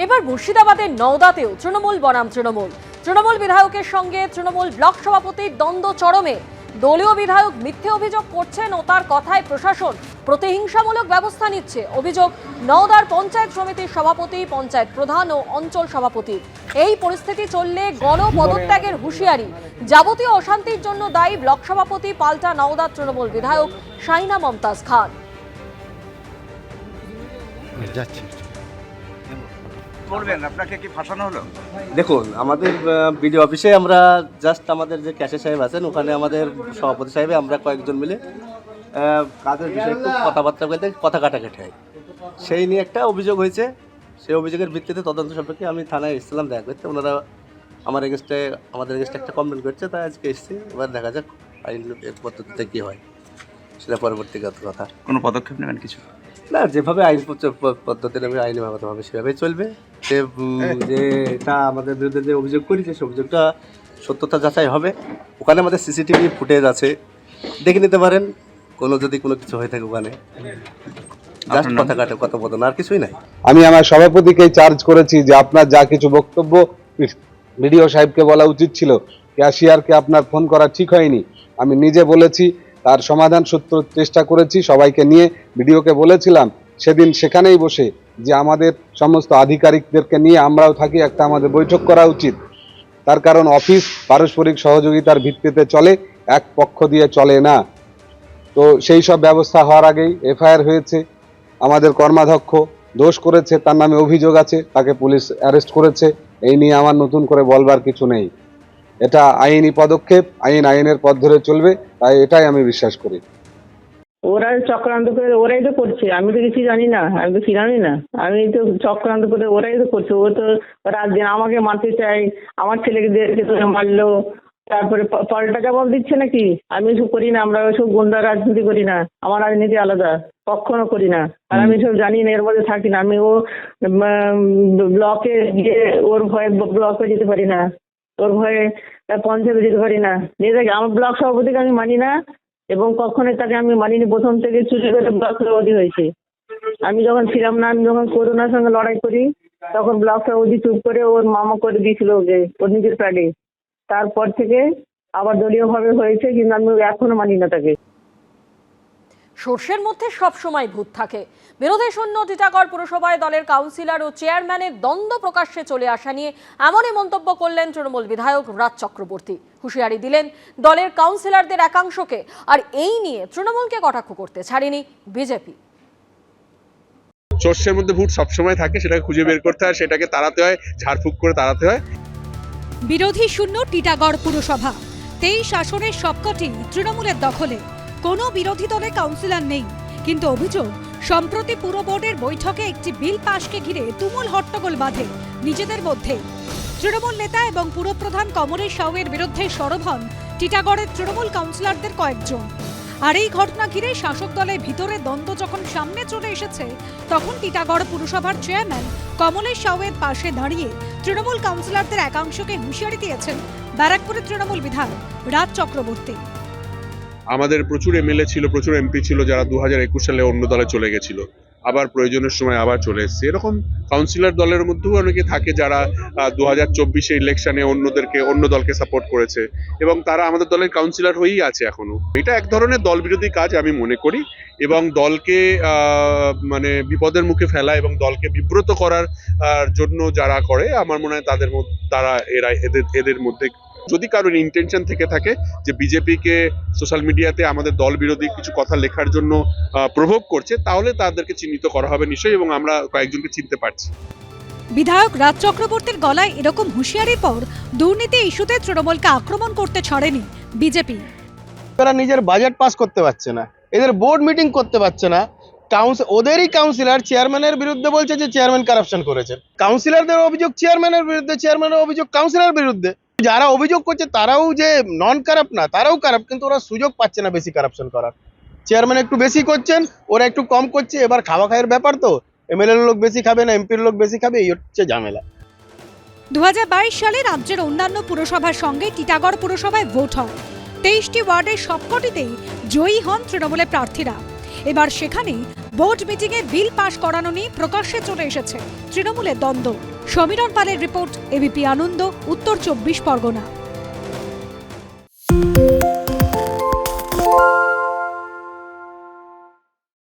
এবার মুর্শিদাবাদের নওদাতেও তৃণমূল বনাম তৃণমূল বিধায়কের সঙ্গে তৃণমূল ব্লক সভাপতির দ্বন্দ্ব চরমে। দলীয় বিধায়ক মিথ্যে অভিযোগ করছেন ও তার কথায় প্রশাসন প্রতিহিংসামূলক ব্যবস্থা নিচ্ছে। অভিযোগ নওদার পঞ্চায়েত সমিতির সভাপতি, পঞ্চায়েত প্রধান ও অঞ্চল সভাপতি। এই পরিস্থিতি চললে গণপদত্যাগের হুঁশিয়ারি। যাবতীয় অশান্তির জন্য দায়ী ব্লক সভাপতি পাল্টা নওদার তৃণমূল বিধায়ক শাহিনা মমতাজ খান। আপনাকে কি ফাঁসানো হলো? দেখুন, আমাদের বিডিও অফিসে আমরা জাস্ট আমাদের যে ক্যাশিয়ার সাহেব আছেন ওখানে আমাদের সভাপতি সাহেবে আমরা কয়েকজন মিলে কাজের বিষয়ে একটু কথাবার্তা বলতে কথা কাটাকাটি হয়। সেই নিয়ে একটা অভিযোগ হয়েছে। সেই অভিযোগের ভিত্তিতে তদন্ত সম্পর্কে আমি থানায় এসেছিলাম দেখা করতে। ওনারা আমাদের এগেস্টে একটা কমপ্লেন করছে, তাই আজকে এসেছি। এবার দেখা যাক আইন পদ্ধতিতে কী হয়, সেটা পরবর্তীগত কথা। কোনো পদক্ষেপ নেবেন কিছু? না, যেভাবে আইন পদ্ধতি নেবে আইনগতভাবে সেভাবেই চলবে। যে এটা আমাদের বিরুদ্ধে যে অভিযোগ করেছে সে অভিযোগটা সত্যতা যাচাই হবে। ওখানে আমাদের সিসিটিভি ফুটেজ আছে, দেখে নিতে পারেন যদি কোনো কিছু হয়ে থাকে ওখানে। জাস্ট কথা কাটে কথোপকথন, আর কিছুই নাই। আমি আমার সভাপতিকে চার্জ করেছি যে আপনার যা কিছু বক্তব্য বিডিও সাহেবকে বলা উচিত ছিল, ক্যাশিয়ারকে আপনার ফোন করা ঠিক হয়নি। আমি নিজে বলেছি, তার সমাধান সূত্র চেষ্টা করেছি, সবাইকে নিয়ে ভিডিওকে বলেছিলাম সেদিন সেখানেই বসে যে আমাদের সমস্ত আধিকারিকদেরকে নিয়ে আমরাও থাকি, একটা আমাদের বৈঠক করা উচিত। তার কারণ অফিস পারস্পরিক সহযোগিতার ভিত্তিতে চলে, এক পক্ষ দিয়ে চলে না। তো সেই সব ব্যবস্থা হওয়ার আগেই এফআইআর হয়েছে। আমাদের কর্মাধ্যক্ষ দোষ করেছে, তার নামে অভিযোগ আছে, তাকে পুলিশ অ্যারেস্ট করেছে। এই নিয়ে আমার নতুন করে বলবার কিছু নেই। এটা আইনি পদক্ষেপ, আইনের পথ ধরে চলবে, তাই এটাই আমি বিশ্বাস করি। ওরা চক্রান্ত করে ওরাই তো করছে, আমি তো কিছু জানি না, আমি তো ছিলামই না। আমি তো চক্রান্ত করে ওরাই তো করছে। ও তো রাত দিন আমাকে মারতে চাই, আমার ছেলেকে তো মারলো, তারপরে পাল্টা জবাব দিচ্ছে নাকি। আমি এসব করি না, আমরা ওসব গুন্ডা রাজনীতি করি না, আমার রাজনীতি আলাদা, কখনো করি না। আর আমি সব জানি না, এর মধ্যে থাকি না। আমি ও ব্লকে গিয়ে ওর ভয়ে ব্লকে যেতে পারি না, ওর ভয়ে পঞ্চায়েতে যেতে পারি না। আমার ব্লক সভাপতিকে আমি মানি না এবং কখনোই তাকে আমি মানিনি। প্রথম থেকে চুরি করে ব্লক সভাপতি হয়েছে। আমি যখন ছিলাম না, আমি যখন করোনার সঙ্গে লড়াই করি তখন ব্লক সভাপতি চুপ করে ওর মামা করে দিয়েছিল ওকে, ওর নিজের প্যাডে। তারপর থেকে আবার দলীয়ভাবে হয়েছে, কিন্তু আমি এখনো মানি না তাকে। সর্ষের মধ্যে সবসময় ভূত থাকে। বিরোধী শূন্য টিটাগড় পুরসভায় দলের কাউন্সিলর ও চেয়ারম্যানের দ্বন্দ্ব প্রকাশ্যে চলে আসা নিয়ে এমনই মন্তব্য করলেন তৃণমূল বিধায়ক রাজ চক্রবর্তী। হুঁশিয়ারি দিলেন দলের কাউন্সিলরদের একাংশকে। আর এই নিয়ে তৃণমূলকে কটাক্ষ করতে ছাড়েনি বিজেপি। সর্ষের মধ্যে ভূত সবসময় থাকে, সেটাকে খুঁজে বের করতে হয়, সেটাকে তাড়াতে হয়, ঝাড়ফুঁক করে তাড়াতে হয়। বিরোধী শূন্য টিটাগড় পুরসভা, 23 আসনের সবকটি তৃণমূলের দখলে। কোনো বিরোধী দলে কাউন্সিলর নেই, কিন্তু অভিযোগ সম্প্রতি পুর বোর্ডের বৈঠকে একটি বিল পাশকে ঘিরে তুমুল হট্টগোল বাঁধে নিজেদের মধ্যে। তৃণমূল নেতা এবং পুরপ্রধান কমলেশ সাউয়ের বিরুদ্ধে সরব হন টিটাগড়ের তৃণমূল কাউন্সিলরদের কয়েকজন। আর এই ঘটনা ঘিরে শাসক দলের ভিতরে দ্বন্দ্ব যখন সামনে চলে এসেছে, তখন টিটাগড় পুরসভার চেয়ারম্যান কমলেশ সাউয়ের পাশে দাঁড়িয়ে তৃণমূল কাউন্সিলরদের একাংশকে হুঁশিয়ারি দিয়েছেন ব্যারাকপুরের তৃণমূল বিধায়ক রাজ চক্রবর্তী। আমাদের প্রচুর এমএলএ ছিল, প্রচুর এমপি ছিল যারা 2021 সালে অন্য দলে চলে গেছিল, আবার প্রয়োজনের সময় আবার চলে এসছে। এরকম কাউন্সিলর দলের মধ্যেও অনেকে থাকে যারা 2024 ইলেকশনে অন্য দলকে সাপোর্ট করেছে এবং তারা আমাদের দলের কাউন্সিলর হয়েই আছে এখনো। এটা এক ধরনের দল বিরোধী কাজ আমি মনে করি, এবং দলকে মানে বিপদের মুখে ফেলা এবং দলকে বিব্রত করার জন্য যারা করে, আমার মনে হয় এদের মধ্যে যদি কারোর ইন্টেনশন থেকে থাকে যে বিজেপিকে সোশ্যাল মিডিয়াতে আমাদের দল বিরোধী কিছু কথা লেখার জন্য প্রভোগ করছে, তাহলে তাদেরকে চিহ্নিত করা হবে নিশ্চয়ই, এবং আমরা কয়েকজনকে চিনতে পারছি। বিধায়ক রাজ চক্রবর্তীর গলায় এরকম হুঁশিয়ারির পর দুর্নীতি ইস্যুতে তৃণমূলকে আক্রমণ করতে ছাড়েনি বিজেপি। তারা নিজের বাজেট পাস করতে পারছে না, এদের বোর্ড মিটিং করতে পারছে না। ওদেরই কাউন্সিলর চেয়ারম্যানের বিরুদ্ধে বলছে যে চেয়ারম্যান কারাপশন করেছে। কাউন্সিলরদের অভিযোগ চেয়ারম্যানের বিরুদ্ধে, চেয়ারম্যানের অভিযোগ কাউন্সিলর বিরুদ্ধে। যারা অভিযোগ করছে তারাও যে নন কারাপ্ট না, তারাও কারাপ্ট, কিন্তু ওরা সুযোগ পাচ্ছে না বেশি কারাপশন করার। চেয়ারম্যান একটু বেশি করছেন, ওরা একটু কম করছে। এবার খাওয়া খাওয়ার ব্যাপার তো, এমএলএর লোক বেশি খাবে না এমপির লোক বেশি খাবে, এই হচ্ছে ঝামেলা। 2022 সালে রাজ্যের অন্যান্য পুরসভার সঙ্গে টিটাগড় পুরসভায় ভোট হয়। 23টি ওয়ার্ডের সবকটিতেই জয়ী হন তৃণমূলের প্রার্থীরা। এবার সেখানে বোর্ড মিটিংয়ে বিল পাশ করানো নিয়ে প্রকাশ্যে চলে এসেছে তৃণমূলের দ্বন্দ্ব। সমীরণ পালের রিপোর্ট, এবিপি আনন্দ, উত্তর 24 পরগনা।